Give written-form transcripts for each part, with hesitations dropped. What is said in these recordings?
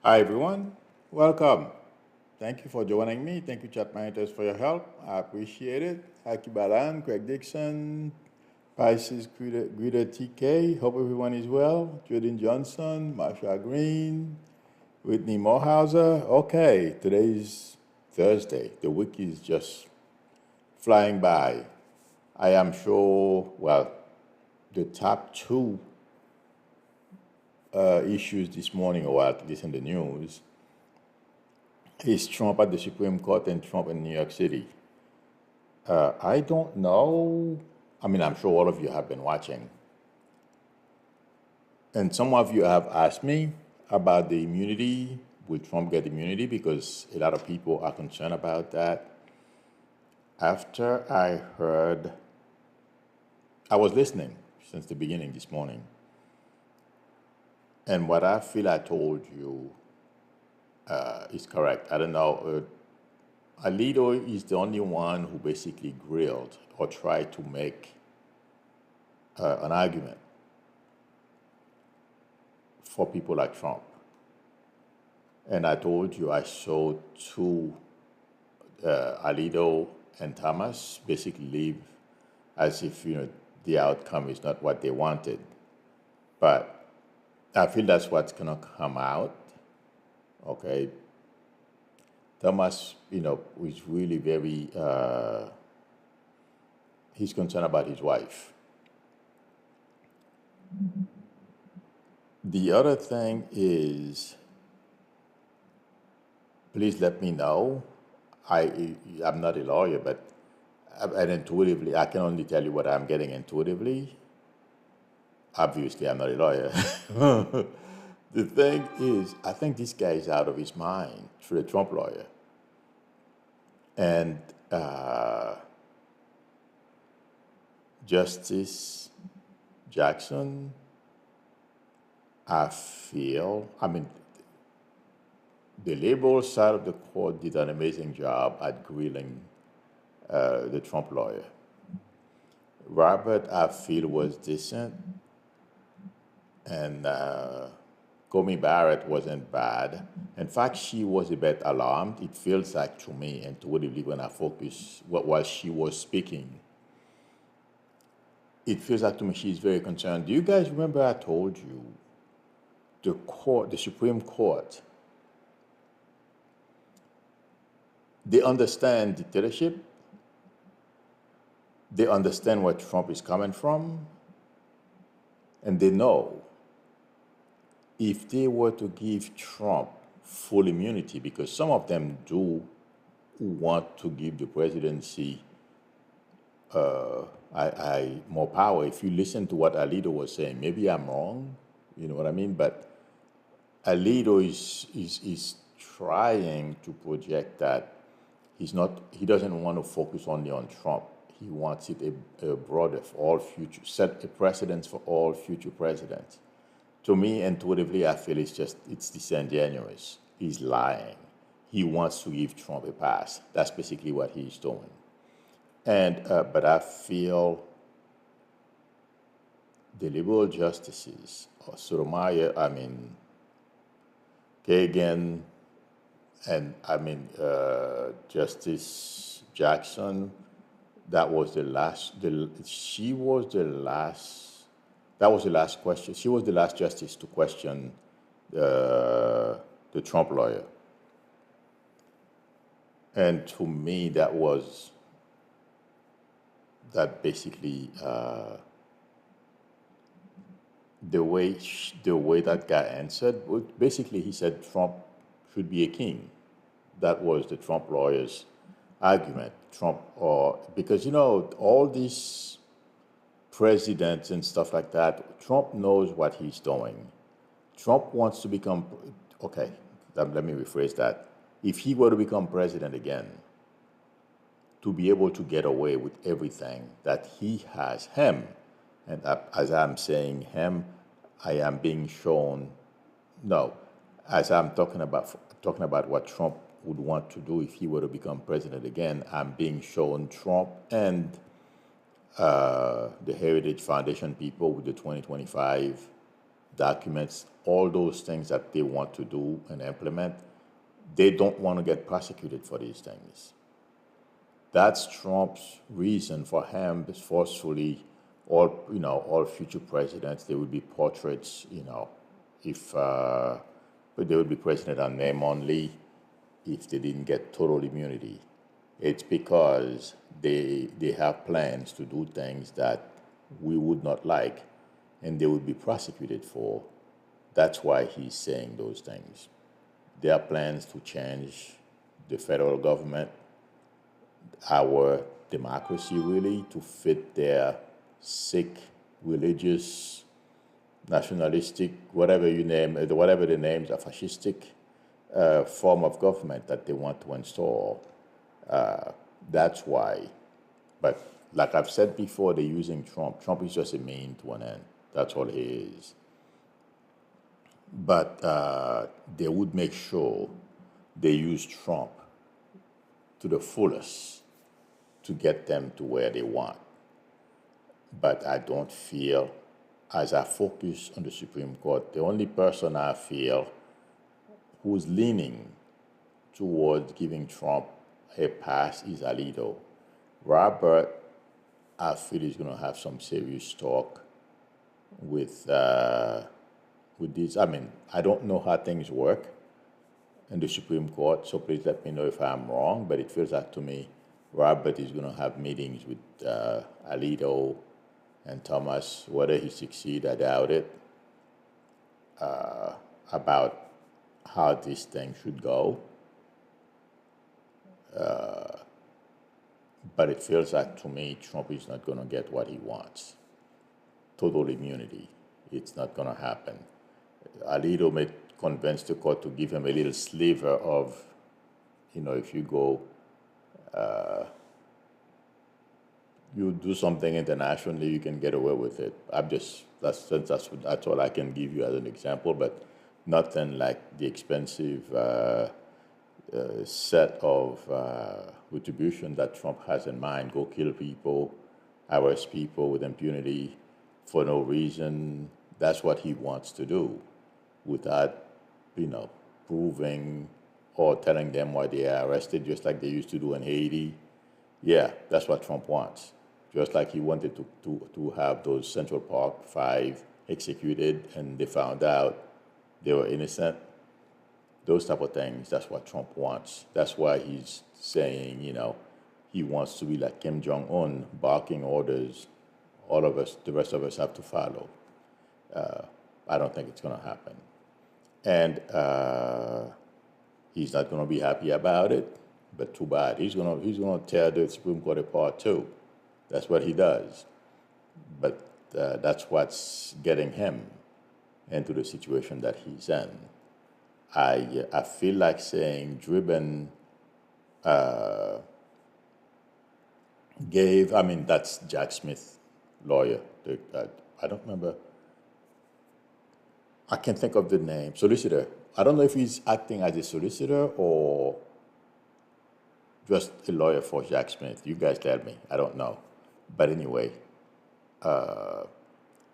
Hi everyone, welcome. Thank you for joining me. Thank you, chat monitors, for your help. I appreciate it. Haki Balan, Craig Dixon, Pisces, Guida TK. Hope everyone is well. Jordan Johnson, Marsha Green, Whitney Morehauser. Okay, today's Thursday. The week is just flying by. I am sure, well, the top two issues this morning, or at least in the news, is Trump at the Supreme Court and Trump in New York City. I don't know. I mean, I'm sure all of you have been watching. And some of you have asked me about the immunity. Will Trump get immunity? Because a lot of people are concerned about that. After I was listening since the beginning this morning. And what I feel I told you is correct. I don't know. Alito is the only one who basically grilled or tried to make an argument for people like Trump. And I told you I saw two, Alito and Thomas, basically leave as if the outcome is not what they wanted. But I feel that's what's gonna come out. Okay. Thomas, is really very. He's concerned about his wife. The other thing is, please let me know. I'm not a lawyer, but and intuitively, I can only tell you what I'm getting intuitively. Obviously, I'm not a lawyer. The thing is, I think this guy is out of his mind through the Trump lawyer. And Justice Jackson, I mean, the liberal side of the court did an amazing job at grilling the Trump lawyer. Robert, I feel, was decent, and Comey Barrett wasn't bad. In fact, she was a bit alarmed. It feels like to me, intuitively, when I focus while she was speaking, it feels like to me she's very concerned. Do you guys remember I told you the Supreme Court, they understand dictatorship, they understand where Trump is coming from, and they know if they were to give Trump full immunity, because some of them do want to give the presidency more power. If you listen to what Alito was saying, maybe I'm wrong, you know what I mean? But Alito is trying to project that he doesn't want to focus only on Trump. He wants it a broader for all future, set a precedence for all future presidents. To me, intuitively, I feel it's disingenuous. He's lying. He wants to give Trump a pass. That's basically what he's doing. And but I feel the liberal justices, Sotomayor, Kagan, and Justice Jackson, that was the last. She was the last. That was the last question. She was the last justice to question the Trump lawyer. And to me, that basically the way that guy answered. Basically, he said Trump should be a king. That was the Trump lawyer's argument. Because all these presidents and stuff like that, Trump knows what he's doing. Trump wants to become, okay, let me rephrase that. If he were to become president again, to be able to get away with everything that he has, and as I'm saying him, I am being shown, no, as I'm talking about what Trump would want to do if he were to become president again, I'm being shown Trump and the Heritage Foundation people with the 2025 documents, all those things that they want to do and implement, they don't want to get prosecuted for these things. That's Trump's reason for him is forcefully all future presidents, they would be portraits, if but they would be president on name only if they didn't get total immunity. It's because they have plans to do things that we would not like and they would be prosecuted for. That's why he's saying those things. There are plans to change the federal government, our democracy really, to fit their sick, religious, nationalistic, whatever you name it, whatever the names are, fascistic form of government that they want to install. That's why. But like I've said before, they're using Trump. Trump is just a mean to an end. That's all he is. But they would make sure they use Trump to the fullest to get them to where they want. But I don't feel, as I focus on the Supreme Court, the only person I feel who's leaning towards giving Trump a pass is Alito. Robert, I feel he's going to have some serious talk with this. I mean, I don't know how things work in the Supreme Court, so please let me know if I'm wrong, but it feels like to me Robert is going to have meetings with Alito and Thomas, whether he succeeds, I doubt it, about how this thing should go. But it feels like to me Trump is not going to get what he wants. Total immunity. It's not going to happen. Alito may convince the court to give him a little sliver of, if you go, you do something internationally, you can get away with it. That's all I can give you as an example, but nothing like the expensive set of retribution that Trump has in mind. Go kill people, arrest people with impunity for no reason. That's what he wants to do without, proving or telling them why they are arrested, just like they used to do in Haiti. Yeah, that's what Trump wants. Just like he wanted to have those Central Park 5 executed and they found out they were innocent. Those type of things, that's what Trump wants. That's why he's saying, he wants to be like Kim Jong-un, barking orders. All of us, the rest of us have to follow. I don't think it's going to happen. And he's not going to be happy about it, but too bad. He's going to tear the Supreme Court apart too. That's what he does. But that's what's getting him into the situation that he's in. I feel like saying Driven that's Jack Smith, lawyer. I don't remember. I can't think of the name. Solicitor. I don't know if he's acting as a solicitor or just a lawyer for Jack Smith. You guys tell me. I don't know. But anyway,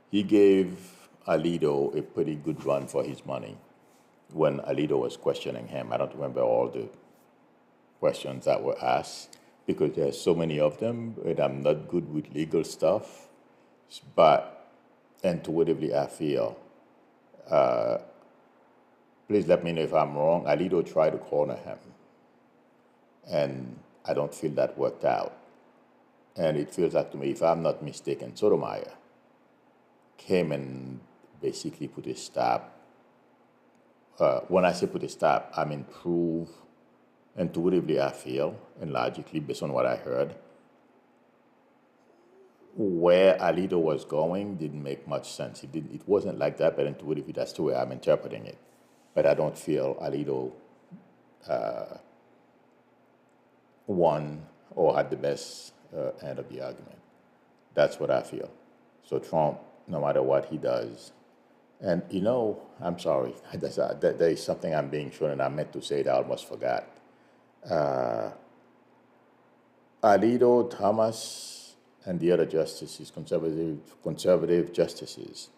he gave Alito a pretty good run for his money when Alito was questioning him. I don't remember all the questions that were asked because there's so many of them, and I'm not good with legal stuff. But intuitively, I feel, please let me know if I'm wrong, Alito tried to corner him. And I don't feel that worked out. And it feels like to me, if I'm not mistaken, Sotomayor came and basically put a stop. When I say put a stop, I mean prove intuitively, I feel, and logically, based on what I heard, where Alito was going didn't make much sense. It wasn't like that, but intuitively, that's the way I'm interpreting it. But I don't feel Alito won or had the best end of the argument. That's what I feel. So Trump, no matter what he does, and I'm sorry, there is something I'm being shown, and I meant to say it, I almost forgot. Alito, Thomas, and the other justices, conservative justices,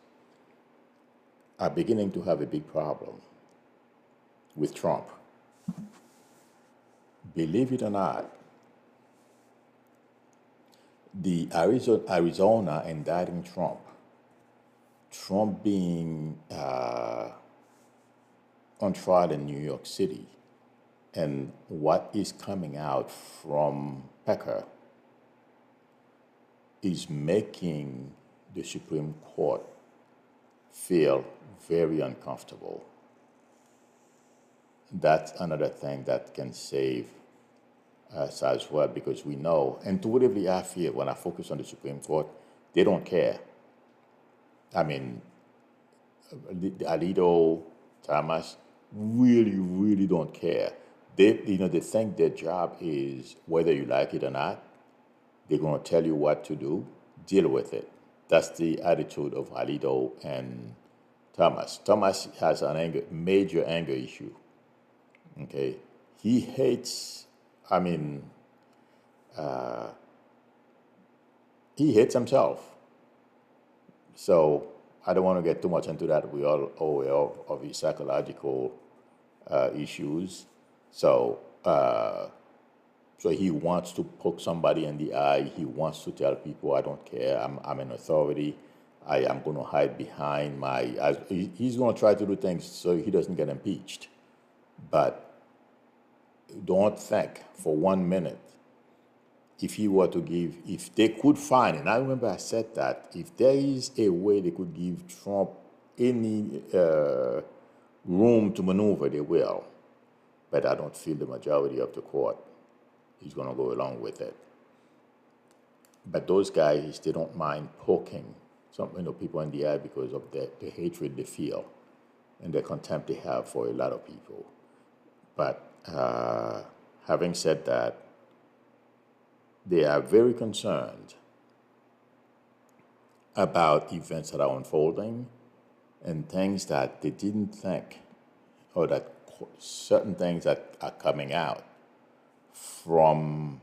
are beginning to have a big problem with Trump. Believe it or not, the Arizona indicting Trump, Trump being on trial in New York City, and what is coming out from Pecker is making the Supreme Court feel very uncomfortable. That's another thing that can save us as well, because we know, intuitively I feel when I focus on the Supreme Court, they don't care. I mean, Alito, Thomas, really don't care. They think their job is, whether you like it or not, they're going to tell you what to do, deal with it. That's the attitude of Alito and Thomas. Thomas has an major anger issue. Okay, he hates. I mean, he hates himself. So I don't want to get too much into that. We all aware of his psychological issues. So he wants to poke somebody in the eye. He wants to tell people, I don't care. I'm an authority. I am going to hide behind my. He's going to try to do things so he doesn't get impeached. But don't think for 1 minute, if they could find, and I remember I said that, if there is a way they could give Trump any room to maneuver, they will. But I don't feel the majority of the court is going to go along with it. But those guys, they don't mind poking some people in the eye because of the hatred they feel and the contempt they have for a lot of people. But having said that, they are very concerned about events that are unfolding and things that they didn't think, or that certain things that are coming out from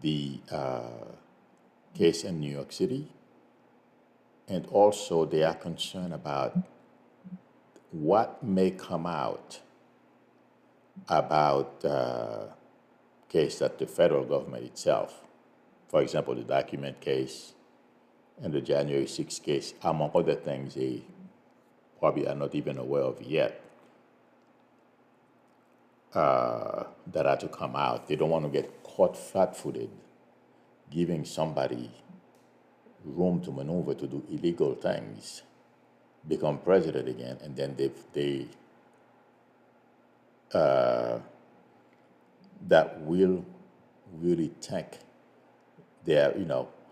the case in New York City. And also they are concerned about what may come out about case that the federal government itself, for example, the document case and the January 6th case, among other things they probably are not even aware of yet, that are to come out. They don't want to get caught flat-footed giving somebody room to maneuver to do illegal things, become president again, and then that will really tank their,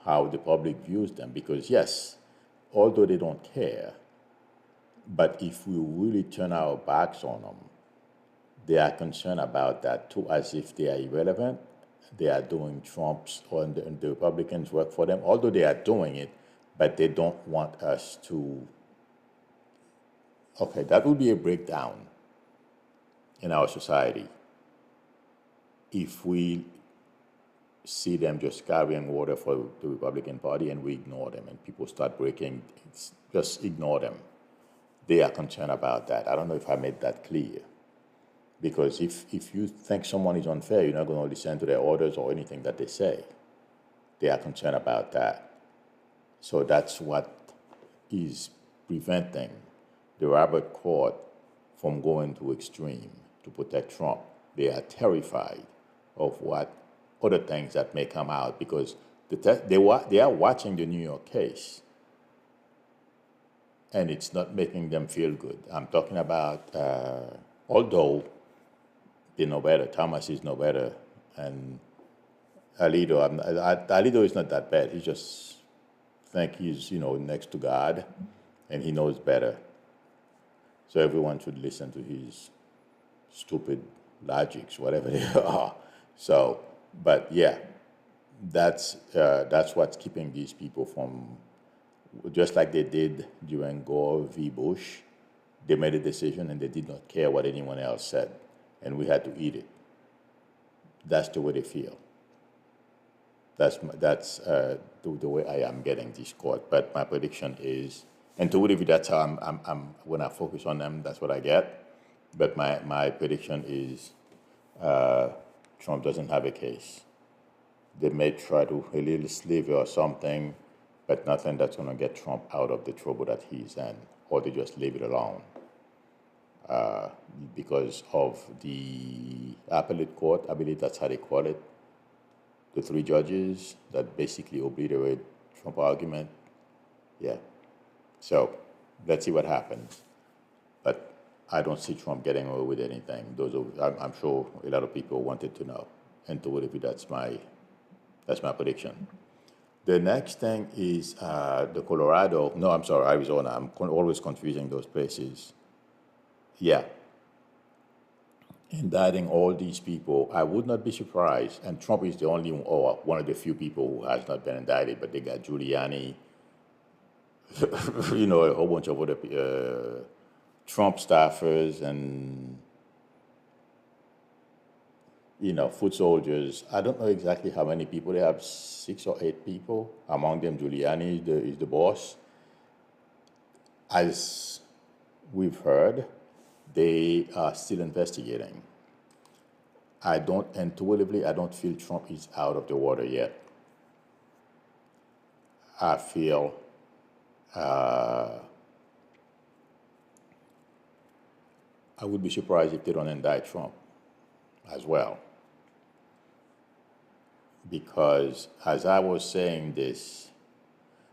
how the public views them. Because yes, although they don't care, but if we really turn our backs on them, they are concerned about that too, as if they are irrelevant. They are doing Trump's, or the Republicans work for them, although they are doing it, but they don't want us to. Okay, that would be a breakdown in our society if we see them just carrying water for the Republican Party and we ignore them, and people start breaking, just ignore them. They are concerned about that. I don't know if I made that clear. Because if you think someone is unfair, you're not going to listen to their orders or anything that they say. They are concerned about that. So that's what is preventing the Robert Court from going to extreme to protect Trump. They are terrified of what other things that may come out, because they are watching the New York case, and it's not making them feel good. I'm talking about, although they know better, Thomas is no better, and Alito is not that bad. He just think he's next to God, and he knows better. So everyone should listen to his stupid logics, whatever they are. So, but yeah, that's what's keeping these people from, just like they did during Gore v. Bush. They made a decision and they did not care what anyone else said, and we had to eat it. That's the way they feel. That's the way I am getting this court. But my prediction is Intuitively, that's how when I focus on them, that's what I get. But my prediction is Trump doesn't have a case. They may try to a little sliver or something, but nothing that's going to get Trump out of the trouble that he's in, or they just leave it alone because of the appellate court. I believe that's how they call it. The three judges that basically obliterate Trump argument. Yeah. So let's see what happens. But I don't see Trump getting away with anything. I'm sure a lot of people wanted to know. And to believe that's my prediction. The next thing is the Colorado. No, I'm sorry, Arizona. I'm always confusing those places. Yeah. Indicting all these people, I would not be surprised. And Trump is the only or one of the few people who has not been indicted. But they got Giuliani, a whole bunch of other Trump staffers and foot soldiers. I don't know exactly how many people they have. 6 or 8 people. Among them, Giuliani is the boss. As we've heard, they are still investigating. Intuitively, I don't feel Trump is out of the water yet. I feel I would be surprised if they don't indict Trump as well. Because as I was saying this,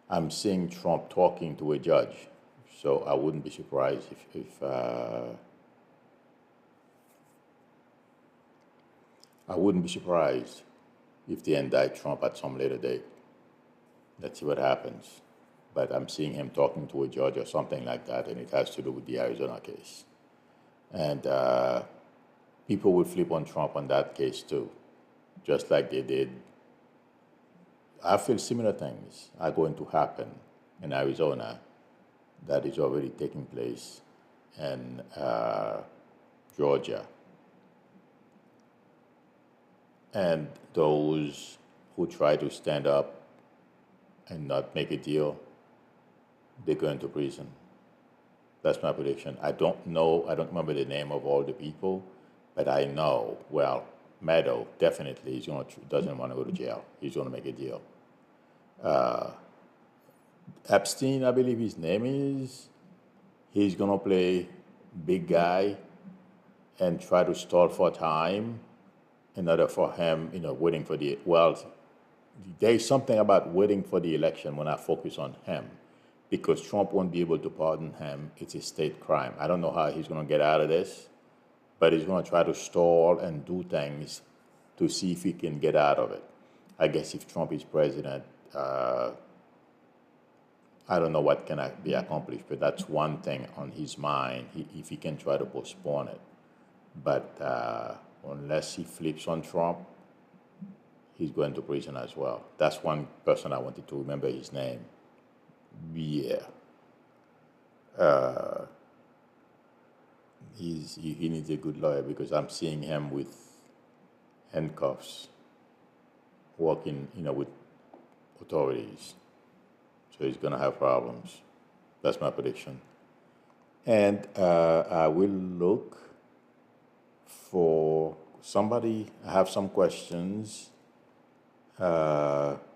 I'm seeing Trump talking to a judge. So I wouldn't be surprised if I wouldn't be surprised if they indict Trump at some later date. Let's see what happens. But I'm seeing him talking to a judge or something like that, and it has to do with the Arizona case. And people will flip on Trump on that case too, just like they did. I feel similar things are going to happen in Arizona that is already taking place in Georgia. And those who try to stand up and not make a deal, they go into prison. That's my prediction. I don't know, I don't remember the name of all the people, but I know, well, Meadow definitely doesn't want to go to jail. He's going to make a deal. Epstein, I believe his name is, he's going to play big guy and try to stall for time in order for him, waiting for there's something about waiting for the election when I focus on him, because Trump won't be able to pardon him. It's a state crime. I don't know how he's going to get out of this, but he's going to try to stall and do things to see if he can get out of it. I guess if Trump is president, I don't know what can be accomplished, but that's one thing on his mind, if he can try to postpone it. But unless he flips on Trump, he's going to prison as well. That's one person I wanted to remember his name. Yeah. He needs a good lawyer, because I'm seeing him with handcuffs, working, with authorities. So he's going to have problems. That's my prediction. And I will look for somebody. I have some questions. Oops.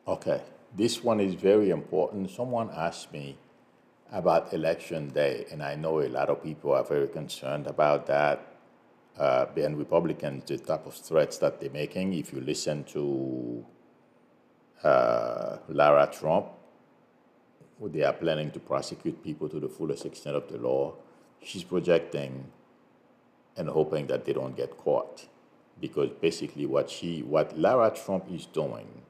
Okay, this one is very important. Someone asked me about election day, and I know a lot of people are very concerned about that. And Republicans, the type of threats that they're making, if you listen to Lara Trump, they are planning to prosecute people to the fullest extent of the law. She's projecting and hoping that they don't get caught. Because basically what Lara Trump is doing,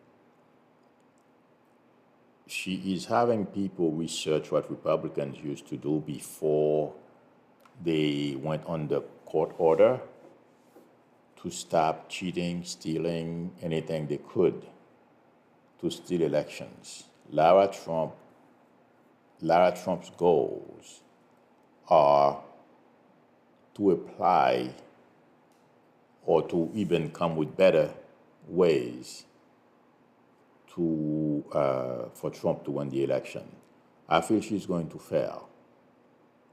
she is having people research what Republicans used to do before they went on the court order to stop cheating, stealing, anything they could to steal elections. Lara Trump's goals are to apply or to even come with better ways to for Trump to win the election. I feel she's going to fail.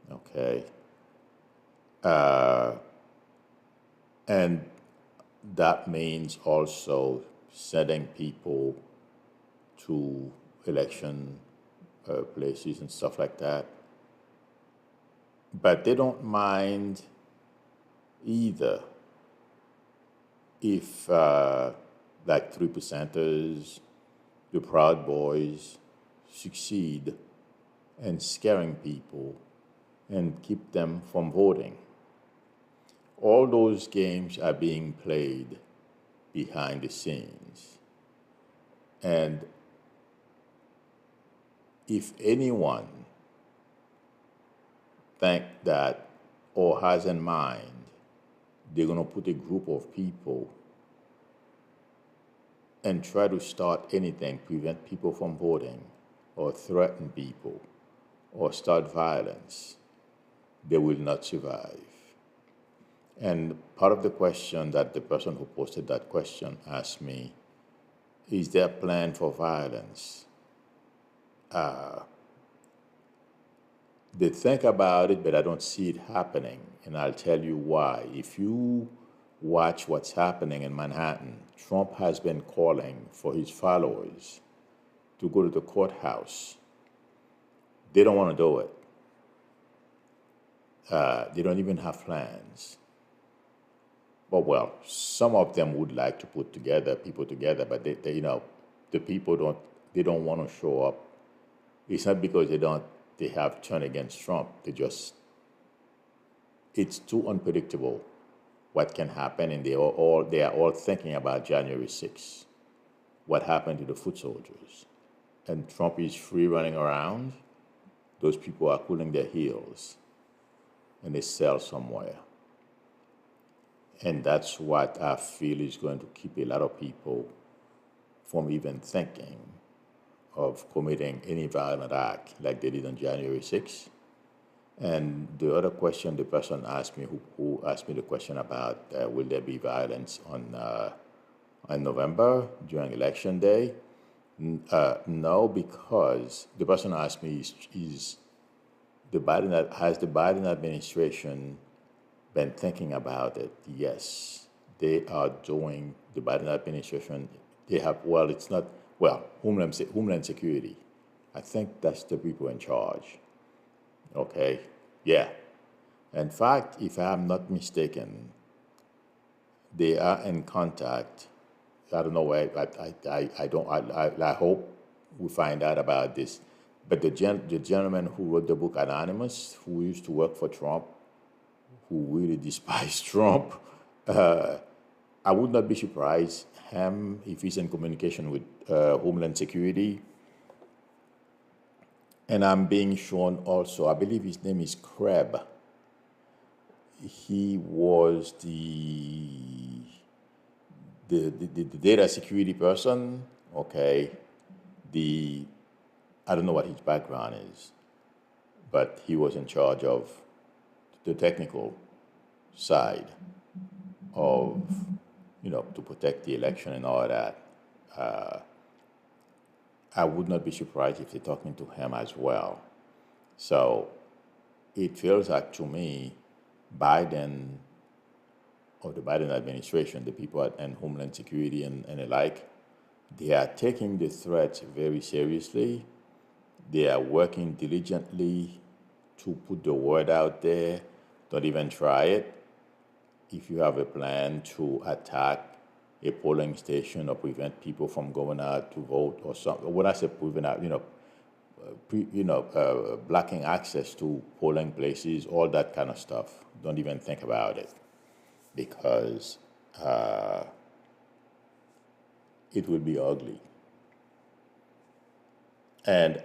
Okay, and that means also sending people to election places and stuff like that. But they don't mind either if, like 3%ers, the Proud Boys, succeed in scaring people and keep them from voting. All those games are being played behind the scenes. And if anyone think that or has in mind they're going to put a group of people and try to start anything, prevent people from voting or threaten people or start violence, they will not survive. And part of the question that the person who posted that question asked me, is there a plan for violence? They think about it, but I don't see it happening. And I'll tell you why. If you watch what's happening in Manhattan, Trump has been calling for his followers to go to the courthouse. They don't want to do it. They don't even have plans. But well, some of them would like to put people together, but they the people don't want to show up. It's not because they have turned against Trump. It's too unpredictable what can happen, and they are all thinking about January 6th. What happened to the foot soldiers? And Trump is free running around. Those people are cooling their heels, and they sell somewhere. And that's what I feel is going to keep a lot of people from even thinking of committing any violent act like they did on January 6th. And the other question the person asked me, who asked me the question about will there be violence on November during election day? No, because the person asked me has the Biden administration been thinking about it? Yes, they are doing. The Biden administration, they have, Homeland Security. I think that's the people in charge. Okay, yeah. In fact, if I'm not mistaken, they are in contact. I don't know where. I hope we find out about this. But the gentleman who wrote the book Anonymous, who used to work for Trump, who really despised Trump, I would not be surprised him if he's in communication with Homeland Security. And I'm being shown also, I believe his name is Kreb. He was the data security person. Okay, I don't know what his background is, but he was in charge of the technical side of, to protect the election and all that. I would not be surprised if they're talking to him as well. So it feels like to me, Biden or the Biden administration, the people in Homeland Security and the like, they are taking the threats very seriously. They are working diligently to put the word out there. Don't even try it. If you have a plan to attack a polling station or prevent people from going out to vote or something, when I say prevent out, blocking access to polling places, all that kind of stuff, don't even think about it, because it will be ugly. And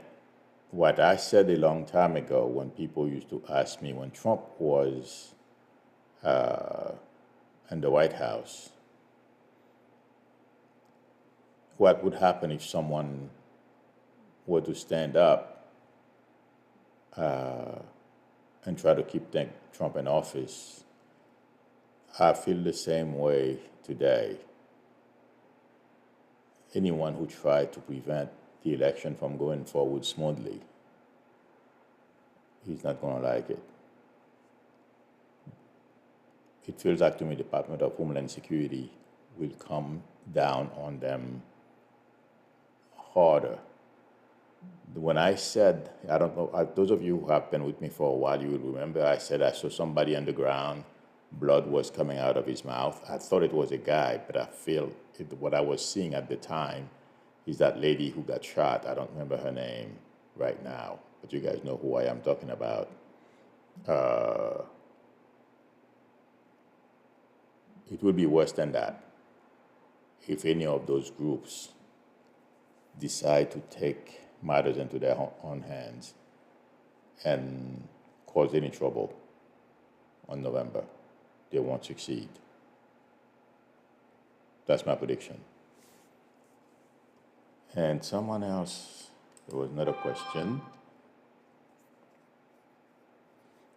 what I said a long time ago, when people used to ask me, when Trump was in the White House, what would happen if someone were to stand up and try to keep Trump in office? I feel the same way today. anyone who tried to prevent the election from going forward smoothly. He's not going to like it. It feels like to me the Department of Homeland Security will come down on them harder. When I said, I don't know, those of you who have been with me for a while, you will remember I said I saw somebody on the ground, blood was coming out of his mouth. I thought it was a guy, but I feel what I was seeing at the time is that lady who got shot. I don't remember her name right now, but you guys know who I am talking about. It will be worse than that if any of those groups decide to take matters into their own hands and cause any trouble on November. They won't succeed. That's my prediction. And someone else, there was another question.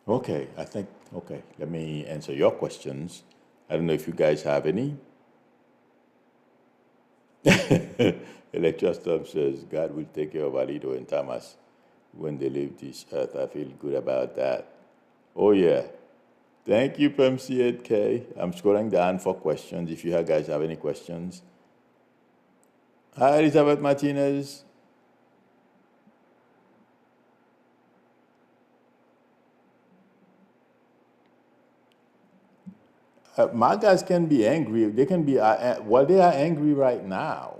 Okay, let me answer your questions. I don't know if you guys have any. Electrostorm says, God will take care of Alito and Thomas when they leave this earth. I feel good about that. Oh, yeah. Thank you, PM EDT. I'm scrolling down for questions if you guys have any questions. Hi, Elizabeth Martinez. My guys can be angry. They can be, they are angry right now.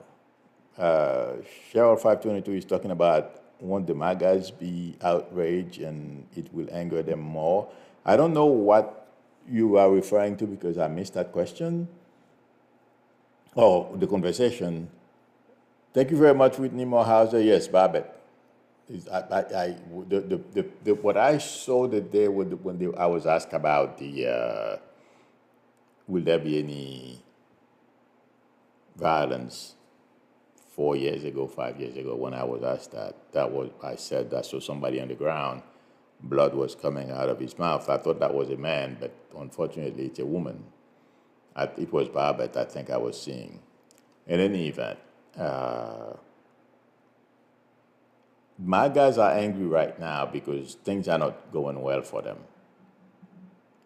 Cheryl 522 is talking about won't the MAGAs be outraged and it will anger them more. I don't know what you are referring to because I missed that question. Oh, the conversation. Thank you very much, Whitney Morehouser. Yes, Babette. What I saw that they would I was asked about the will there be any violence 4 years ago, 5 years ago, when I was asked I said I saw somebody on the ground, blood was coming out of his mouth. I thought that was a man, but unfortunately it's a woman. It was Babette, I think I was seeing. In any event, my guys are angry right now because things are not going well for them.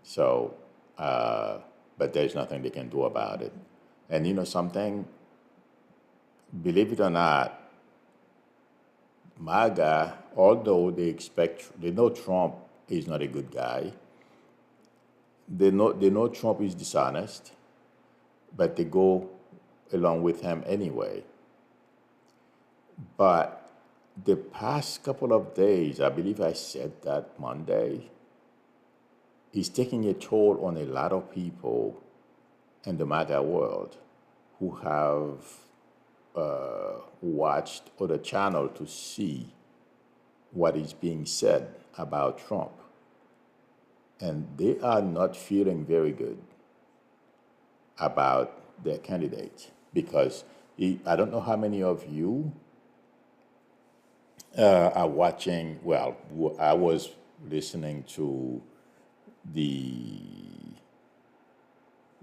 So, but there's nothing they can do about it. And you know something? Believe it or not, MAGA, although they know Trump is not a good guy, they know Trump is dishonest, but they go along with him anyway. But the past couple of days, I believe I said that Monday, is taking a toll on a lot of people in the MAGA world who have watched other channel to see what is being said about Trump. And they are not feeling very good about their candidate because I don't know how many of you are watching. Well, I was listening to the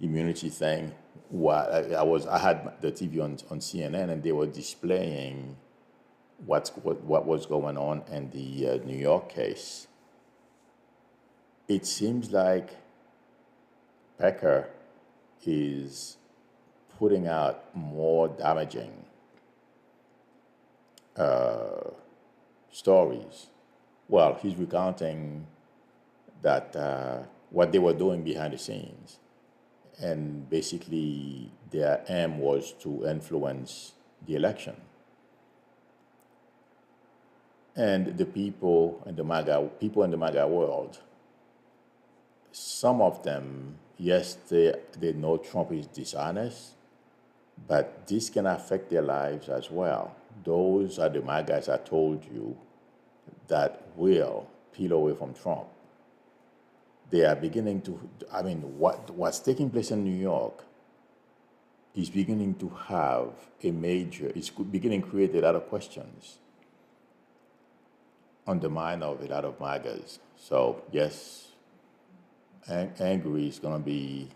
immunity thing. I had the TV on CNN, and they were displaying what was going on in the New York case. It seems like Pecker is putting out more damaging stories. Well, he's recounting that what they were doing behind the scenes. And basically, their aim was to influence the election. And the people in the MAGA world, some of them, yes, they know Trump is dishonest, but this can affect their lives as well. Those are the MAGAs I told you that will peel away from Trump. They are beginning to, what's taking place in New York is beginning to have it's beginning to create a lot of questions on the mind of a lot of MAGAs. So, yes, angry is going to be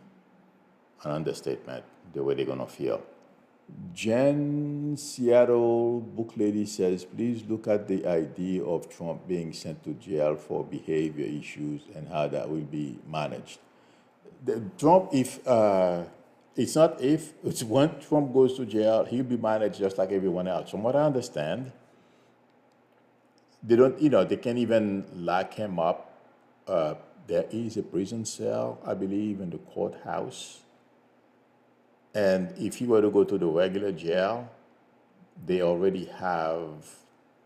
an understatement, the way they're going to feel. Jen Seattle Book Lady says, please look at the idea of Trump being sent to jail for behavior issues and how that will be managed. Trump, if it's not if, it's when Trump goes to jail, he'll be managed just like everyone else. From what I understand, they don't, they can't even lock him up. There is a prison cell, I believe, in the courthouse. And if he were to go to the regular jail, they already have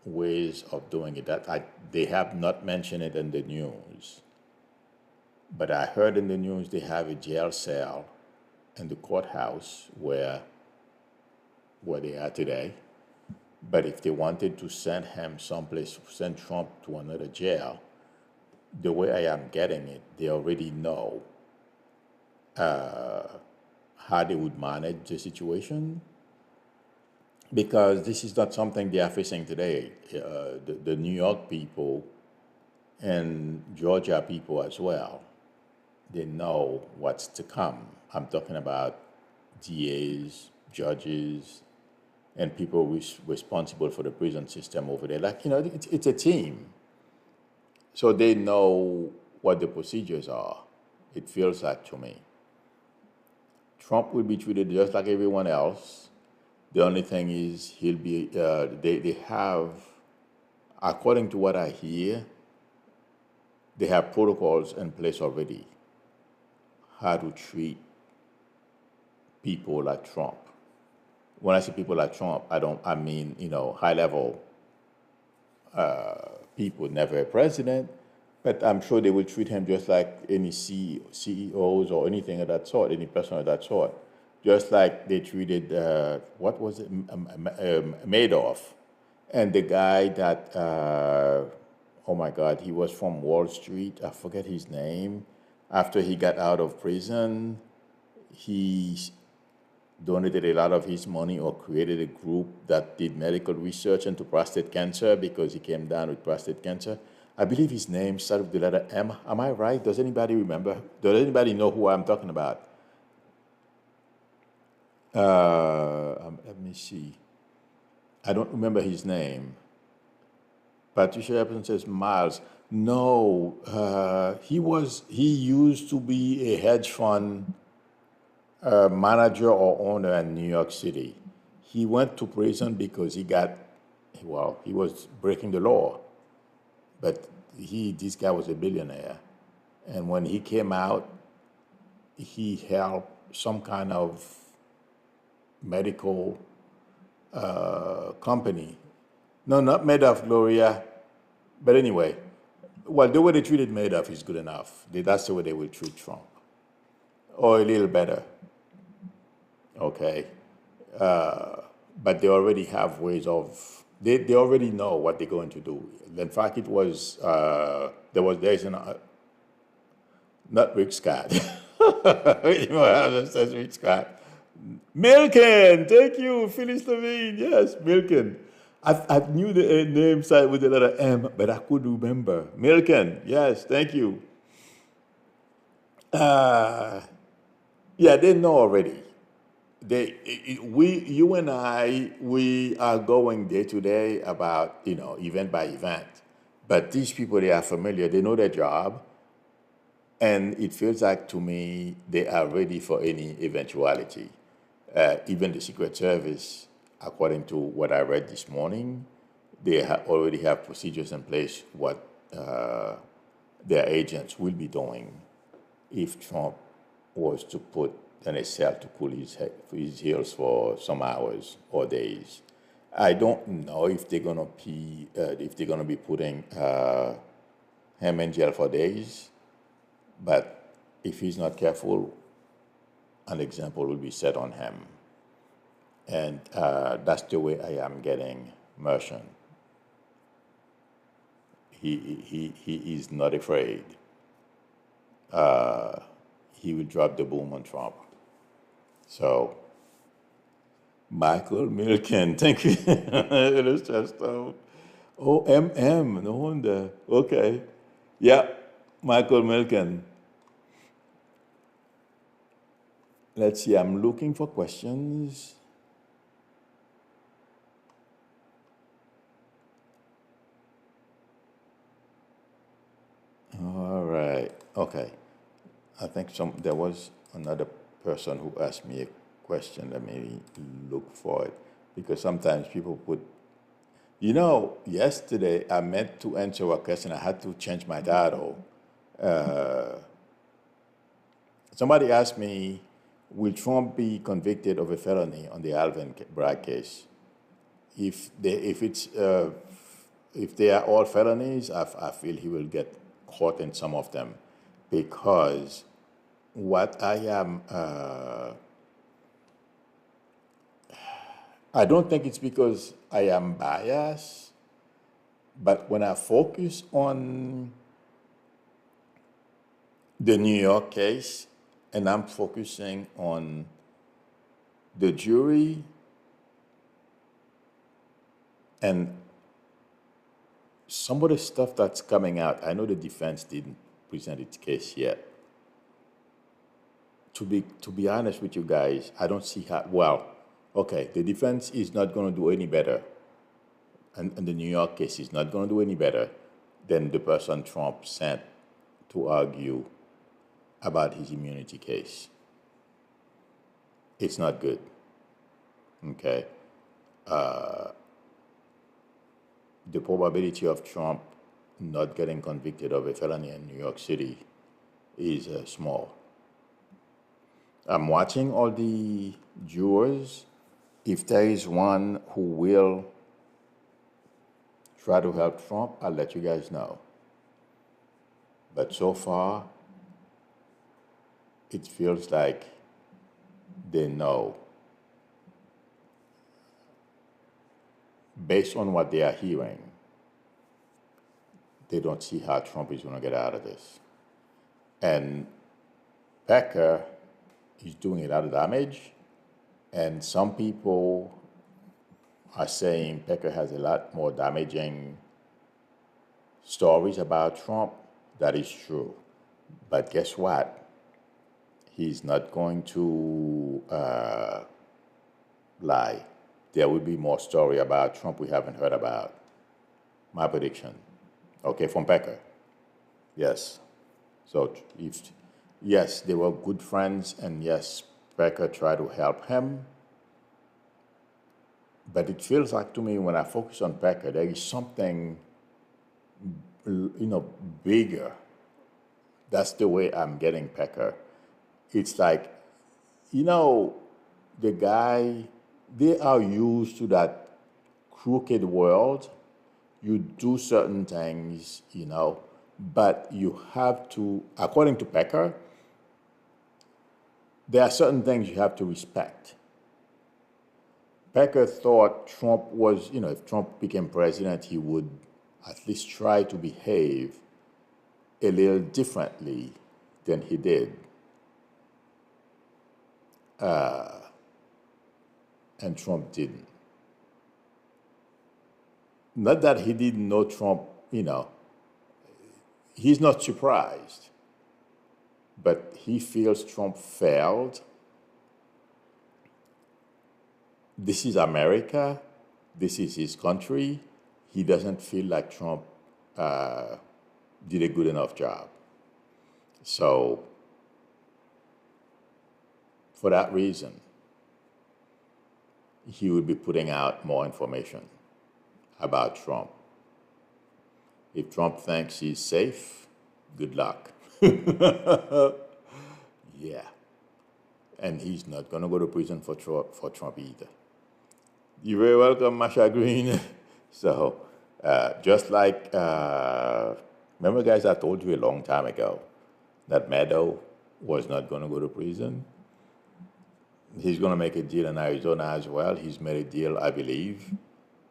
ways of doing it. They have not mentioned it in the news. But I heard in the news they have a jail cell in the courthouse where they are today. But if they wanted to send him someplace, send Trump to another jail, the way I am getting it, they already know how they would manage the situation, because this is not something they are facing today. The New York people and Georgia people as well, they know what's to come. I'm talking about DAs, judges, and people responsible for the prison system over there. Like, it's a team. So they know what the procedures are, it feels like to me. Trump will be treated just like everyone else. The only thing is he'll be, they have, according to what I hear, they have protocols in place already, how to treat people like Trump. When I say people like Trump, I mean, high level people, never a president, but I'm sure they will treat him just like any CEOs or anything of that sort, any person of that sort. Just like they treated, what was it, Madoff. And the guy that, oh my God, he was from Wall Street, I forget his name. After he got out of prison, he donated a lot of his money or created a group that did medical research into prostate cancer because he came down with prostate cancer. I believe his name started with the letter M. Am I right? Does anybody remember? Does anybody know who I'm talking about? Let me see. I don't remember his name. Patricia Epson says Miles. No, he used to be a hedge fund manager or owner in New York City. He went to prison because he was breaking the law. But this guy was a billionaire. And when he came out, he helped some kind of medical company. No, not Madoff, Gloria. But anyway, well, the way they treated Madoff is good enough. That's the way they will treat Trump. Or a little better. Okay. But they already have ways of, they already know what they're going to do. In fact, it was, there's an, not Rick Scott. Says Rick Scott. Milken, thank you, Phyllis Levine. Yes, Milken. I knew the name started with the letter M, but I couldn't remember. Milken, yes, thank you. Yeah, they know already. You and I, we are going day to day about, event by event. But these people, they are familiar, they know their job. And it feels like to me, they are ready for any eventuality. Even the Secret Service, according to what I read this morning, they already have procedures in place what their agents will be doing if Trump was to put in a cell to cool his heels for some hours or days. I don't know if they're gonna be putting him in jail for days, but if he's not careful, an example will be set on him. And that's the way I am getting Merchant. He is not afraid. He will drop the boom on Trump. So, Michael Milken, thank you. It is just, MM, no wonder. Okay. Yeah, Michael Milken. Let's see, I'm looking for questions. Okay. I think there was another person who asked me a question. Let me look for it because sometimes people put, yesterday I meant to answer a question. I had to change my title. Somebody asked me, will Trump be convicted of a felony on the Alvin Bragg case? If they are all felonies, I feel he will get caught in some of them, because what I don't think it's because I am biased, but when I focus on the New York case and I'm focusing on the jury and some of the stuff that's coming out, I know the defense didn't present its case yet. To be honest with you guys, I don't see how. Well, okay, the defense is not going to do any better, and the New York case is not going to do any better than the person Trump sent to argue about his immunity case. It's not good. Okay. The probability of Trump not getting convicted of a felony in New York City is small. I'm watching all the jurors. If there is one who will try to help Trump, I'll let you guys know. But so far, it feels like they know. Based on what they are hearing, they don't see how Trump is going to get out of this. And Pecker is doing a lot of damage, and some people are saying Pecker has a lot more damaging stories about Trump. That is true. But guess what? He's not going to lie. There will be more story about Trump we haven't heard about. My prediction. Okay, from Pecker. Yes. So yes, they were good friends, and yes, Pecker tried to help him. But it feels like to me when I focus on Pecker, there is something, bigger. That's the way I'm getting Pecker. It's like, the guy, they are used to that crooked world. You do certain things, but you have to, according to Pecker, there are certain things you have to respect. Pecker thought Trump was, if Trump became president, he would at least try to behave a little differently than he did. And Trump didn't. Not that he didn't know Trump, he's not surprised, but he feels Trump failed. This is America. This is his country. He doesn't feel like Trump did a good enough job. So, for that reason, he would be putting out more information about Trump. If Trump thinks he's safe, good luck. Yeah. And he's not going to go to prison for Trump either. You're very welcome, Masha Green. So, just like, remember guys, I told you a long time ago that Meadow was not going to go to prison. He's going to make a deal in Arizona as well. He's made a deal, I believe,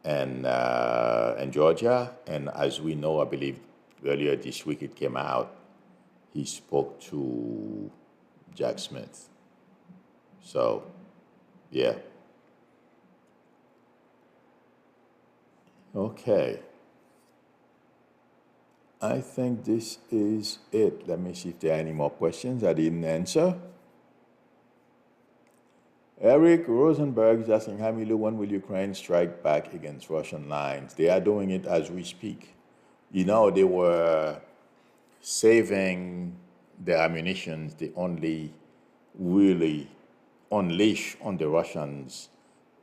in Georgia. And as we know, I believe earlier this week it came out, he spoke to Jack Smith. So, yeah. Okay. I think this is it. Let me see if there are any more questions I didn't answer. Eric Rosenberg is asking, Hamilu, when will Ukraine strike back against Russian lines? They are doing it as we speak. They were saving the ammunitions they only really unleash on the Russians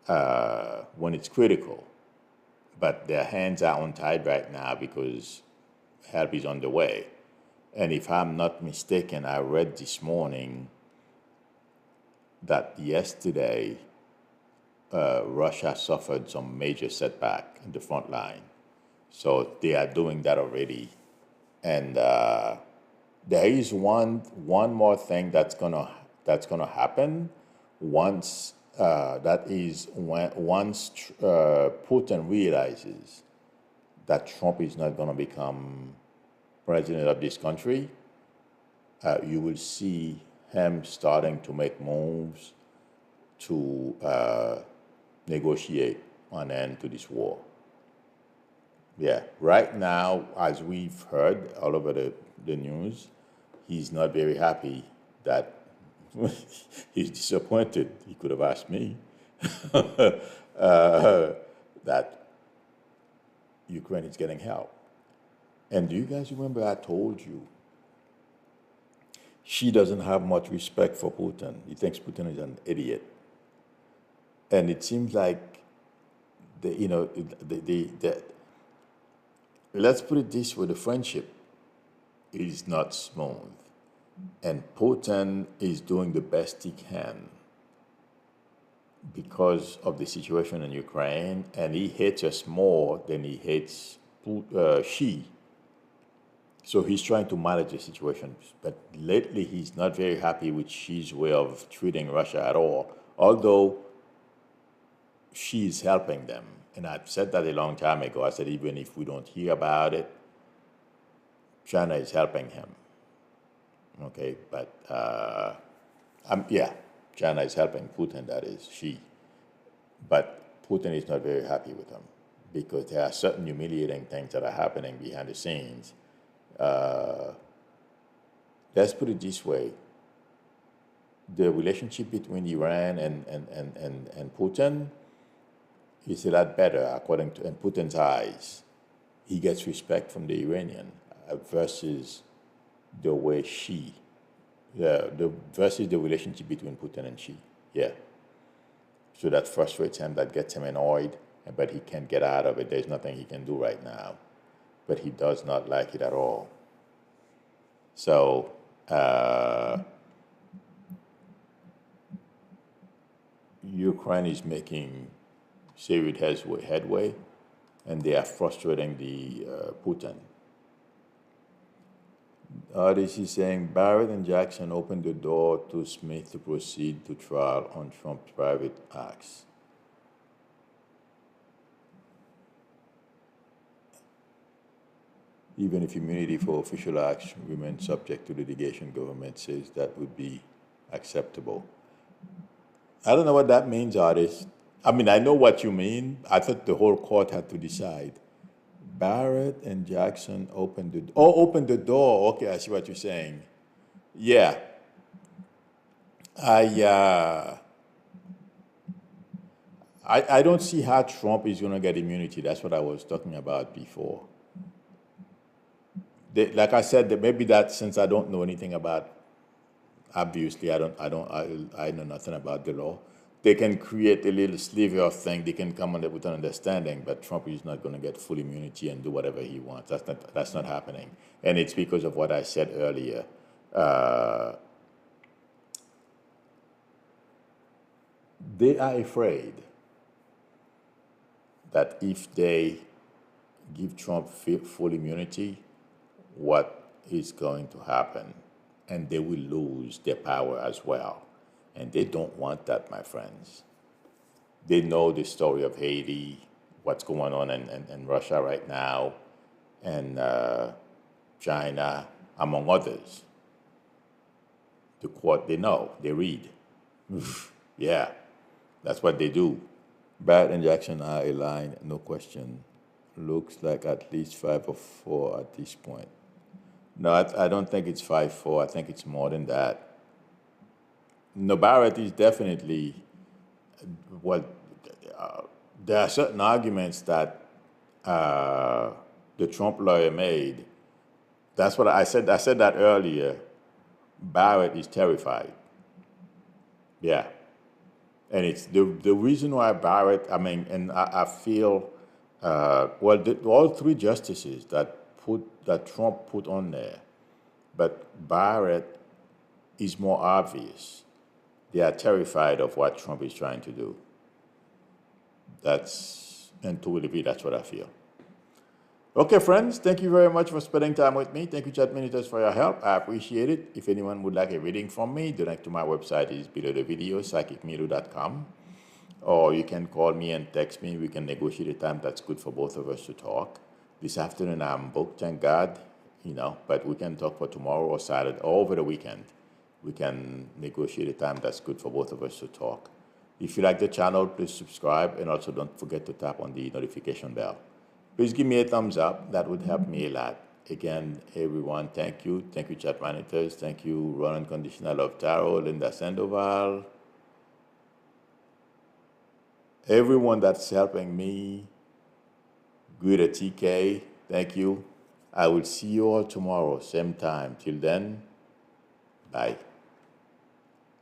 when it's critical. But their hands are untied right now because help is on the way. And if I'm not mistaken, I read this morning that yesterday Russia suffered some major setback in the front line. So they are doing that already. And there is one more thing that's gonna happen once once Putin realizes that Trump is not gonna become president of this country. You will see him starting to make moves to negotiate an end to this war. Yeah, right now, as we've heard all over the news, he's not very happy that he's disappointed. He could have asked me that Ukraine is getting help. And do you guys remember I told you she doesn't have much respect for Putin. He thinks Putin is an idiot. And it seems like, let's put it this way, the friendship is not smooth. And Putin is doing the best he can because of the situation in Ukraine, and he hates us more than he hates Xi. So he's trying to manage the situation. But lately, he's not very happy with Xi's way of treating Russia at all, although Xi is helping them. And I've said that a long time ago. I said, even if we don't hear about it, China is helping him. Okay, but China is helping Putin, that is, Xi. But Putin is not very happy with him because there are certain humiliating things that are happening behind the scenes. Let's put it this way. The relationship between Iran and Putin is a lot better, according to in Putin's eyes. He gets respect from the Iranian versus the way versus the relationship between Putin and Xi. Yeah. So that frustrates him, that gets him annoyed, but he can't get out of it. There's nothing he can do right now. But he does not like it at all. So, Ukraine is making serious headway, and they are frustrating the Putin. This is saying Barrett and Jackson opened the door to Smith to proceed to trial on Trump's private acts. Even if immunity for official acts remains subject to litigation, government says that would be acceptable. I don't know what that means, artist. I mean, I know what you mean. I thought the whole court had to decide. Barrett and Jackson opened the door. Okay, I see what you're saying. Yeah. I don't see how Trump is going to get immunity. That's what I was talking about before. Like I said, maybe that since I don't know anything about, obviously I know nothing about the law. They can create a little sliver of thing. They can come with an understanding, but Trump is not going to get full immunity and do whatever he wants. That's not happening, and it's because of what I said earlier. They are afraid that if they give Trump full immunity, what is going to happen, and they will lose their power as well. And they don't want that, my friends. They know the story of Haiti, what's going on in Russia right now, and China, among others. The court, they know, they read. Yeah, that's what they do. Barrett and Jackson are aligned, no question. Looks like at least 5 or 4 at this point. No, I don't think it's 5-4. I think it's more than that. No, Barrett is definitely, there are certain arguments that the Trump lawyer made. That's what I said. I said that earlier. Barrett is terrified. Yeah. And it's the reason why Barrett, I mean, and I feel, all three justices that Trump put on there, but Barrett is more obvious. They are terrified of what Trump is trying to do. And to believe that's what I feel. Okay, friends, thank you very much for spending time with me. Thank you, Chat Minuters, for your help. I appreciate it. If anyone would like a reading from me, the link to my website is below the video, psychicmilu.com. Or you can call me and text me. We can negotiate a time that's good for both of us to talk. This afternoon I'm booked, thank God, but we can talk for tomorrow or Saturday or over the weekend. We can negotiate a time that's good for both of us to talk. If you like the channel, please subscribe, and also don't forget to tap on the notification bell. Please give me a thumbs up. That would help me a lot. Again, everyone, thank you. Thank you, Chat Monitors. Thank you, Ron Unconditional Love Tarot, Linda Sandoval. Everyone that's helping me, Guida TK, thank you. I will see you all tomorrow, same time. Till then, bye.